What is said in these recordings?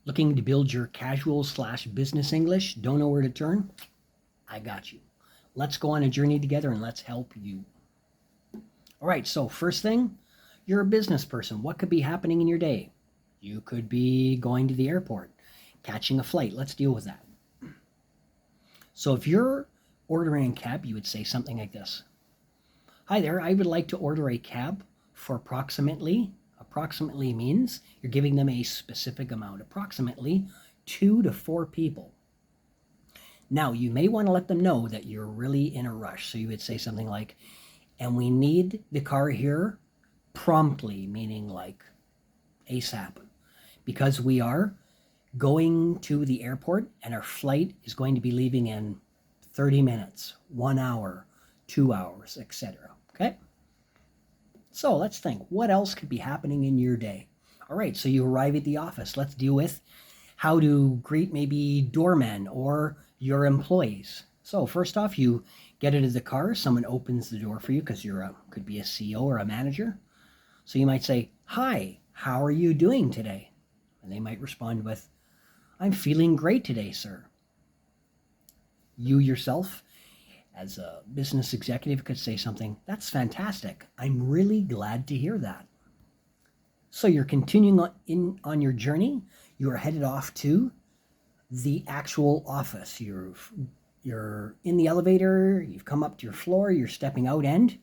Looking to build your casual slash business English? Don't know where to turn? I got you. Let's go on a journey together and let's help you. All right, so first thing, you're a business person. What could be happening in your day? You could be going to the airport, catching a flight. Let's deal with that. So if you're ordering a cab, you would say something like this. Hi there, I would like to order a cab for approximately means you're giving them a specific amount, approximately 2 to 4 people. Now, you may want to let them know that you're really in a rush. So you would say something like, and we need the car here promptly, meaning like ASAP, because we are going to the airport and our flight is going to be leaving in 30 minutes, 1 hour, 2 hours, etc. Okay? So let's think, what else could be happening in your day? All right, so you arrive at the office. Let's deal with how to greet maybe doormen or your employees. So first off, you get into the car. Someone opens the door for you because could be a CEO or a manager. So you might say, "Hi, how are you doing today?" And they might respond with, "I'm feeling great today, sir." You yourself, as a business executive, could say something, "That's fantastic. I'm really glad to hear that." So you're continuing on your journey. You are headed off to the actual office. You're in the elevator, you've come up to your floor, you're stepping out, and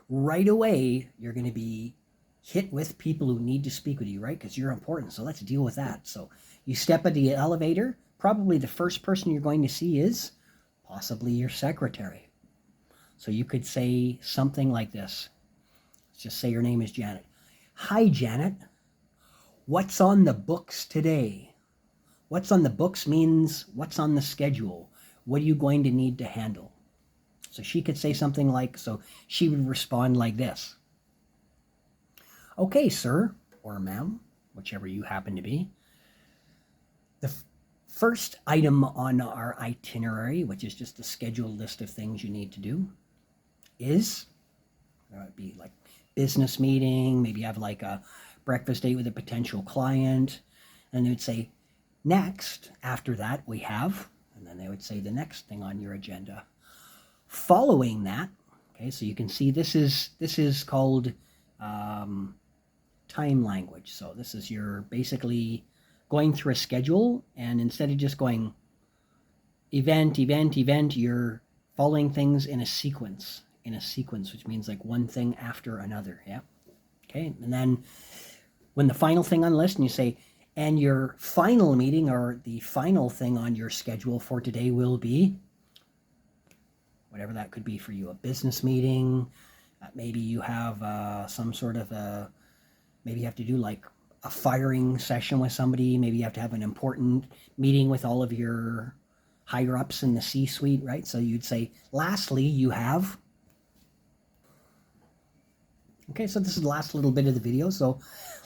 right away you're going to be hit with people who need to speak with you, right? Because you're important. So let's deal with that. So you step at the elevator. Probably the first person you're going to see is possibly your secretary. So you could say something like this. Let's just say your name is Janet. "Hi, Janet. What's on the books today?" What's on the books means what's on the schedule. What are you going to need to handle? So she could say something like, so she would respond like this. "Okay, sir," or "ma'am," whichever you happen to be. The first item on our itinerary, which is just a scheduled list of things you need to do, is it'd be like business meeting, maybe have like a breakfast date with a potential client, and they would say, "Next, after that, we have," and then they would say the next thing on your agenda. Following that, okay, so you can see this is called time language. So this is you're basically going through a schedule, and instead of just going event, you're following things in a sequence, which means like one thing after another. Yeah. Okay. And then when the final thing on the list, and you say, and your final meeting or the final thing on your schedule for today will be whatever that could be for you, a business meeting. Maybe you have some sort of maybe you have to do like a firing session with somebody. Maybe you have to have an important meeting with all of your higher ups in the C-suite, right? So you'd say, lastly, you have. Okay, so this is the last little bit of the video. So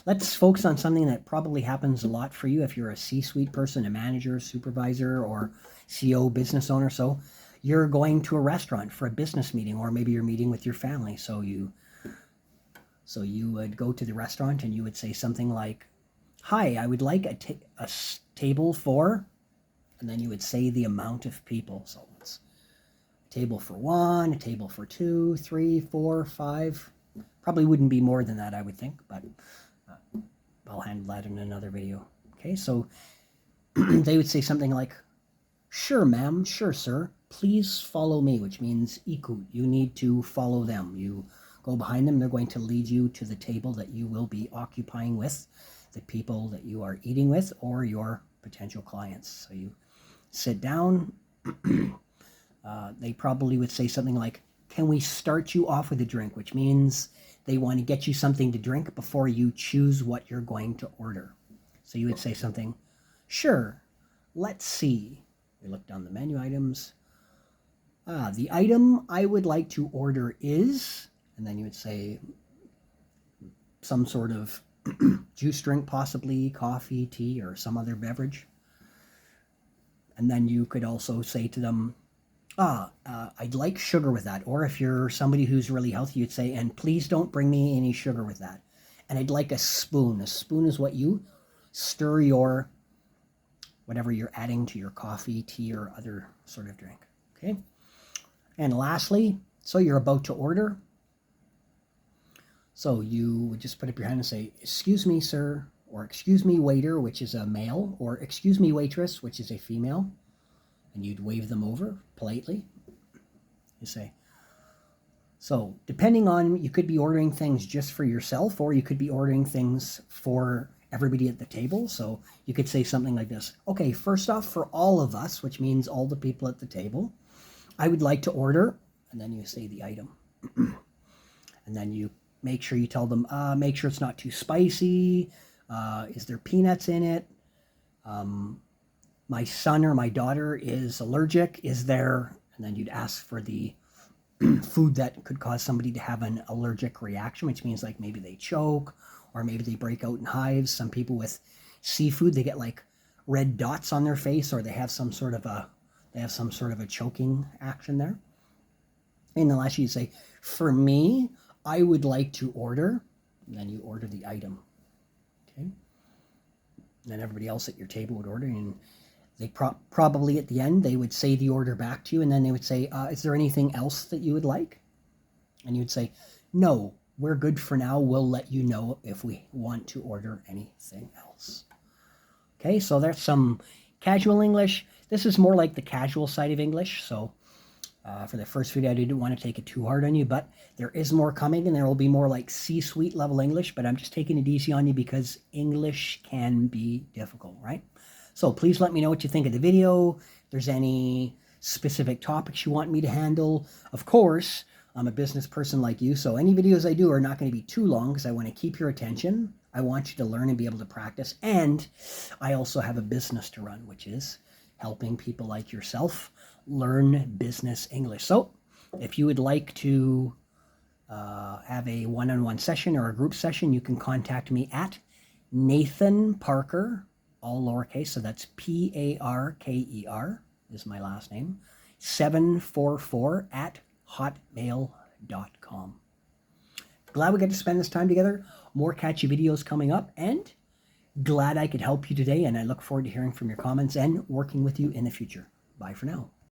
let's focus on something that probably happens a lot for you if you're a C-suite person, a manager, supervisor, or CEO, business owner. So you're going to a restaurant for a business meeting, or maybe you're meeting with your family. So you would go to the restaurant and you would say something like, "Hi, I would like a table for," and then you would say the amount of people. So it's a table for 1, a table for 2, 3, 4, 5. Probably wouldn't be more than that, I would think, but I'll handle that in another video. Okay, so they would say something like, "Sure, ma'am, sure, sir, please follow me," which means ikut. You need to follow them. You go behind them. They're going to lead you to the table that you will be occupying with the people that you are eating with or your potential clients. So you sit down. They probably would say something like, "Can we start you off with a drink?" which means they want to get you something to drink before you choose what you're going to order. So you would say something, "Sure, let's see." We look down the menu items. The item I would like to order is, and then you would say some sort of juice drink, possibly coffee, tea, or some other beverage. And then you could also say to them, "I'd like sugar with that." Or if you're somebody who's really healthy, you'd say, "And please don't bring me any sugar with that. And I'd like a spoon." A spoon is what you stir your whatever you're adding to your coffee, tea, or other sort of drink. Okay. And lastly, so you're about to order. So you would just put up your hand and say, "Excuse me, sir," or "Excuse me, waiter," which is a male, or "Excuse me, waitress," which is a female. And you'd wave them over politely. You say, so depending on, you could be ordering things just for yourself, or you could be ordering things for everybody at the table. So you could say something like this. "Okay, first off, for all of us," which means all the people at the table, "I would like to order," and then you say the item. And then you make sure you tell them, make sure it's not too spicy. Is there peanuts in it? My son or my daughter is allergic. Is there, and then you'd ask for the food that could cause somebody to have an allergic reaction, which means like maybe they choke or maybe they break out in hives. Some people with seafood, they get like red dots on their face, or they have some sort of a choking action there. And then lastly, you say, "For me, I would like to order," and then you order the item. Okay. And then everybody else at your table would order, and they probably at the end, they would say the order back to you, and then they would say, "Is there anything else that you would like?" And you'd say, "No, we're good for now. We'll let you know if we want to order anything else." Okay, so that's some casual English. This is more like the casual side of English. So for the first video, I didn't want to take it too hard on you, but there is more coming, and there will be more like C-suite level English, but I'm just taking it easy on you because English can be difficult, right? So please let me know what you think of the video. If there's any specific topics you want me to handle. Of course, I'm a business person like you, so any videos I do are not going to be too long because I want to keep your attention. I want you to learn and be able to practice. And I also have a business to run, which is helping people like yourself learn business English. So if you would like to have a one-on-one session or a group session, you can contact me at Nathan Parker, all lowercase, so that's Parker is my last name, 744 at hotmail.com. Glad we got to spend this time together. More catchy videos coming up, and glad I could help you today, and I look forward to hearing from your comments and working with you in the future. Bye for now.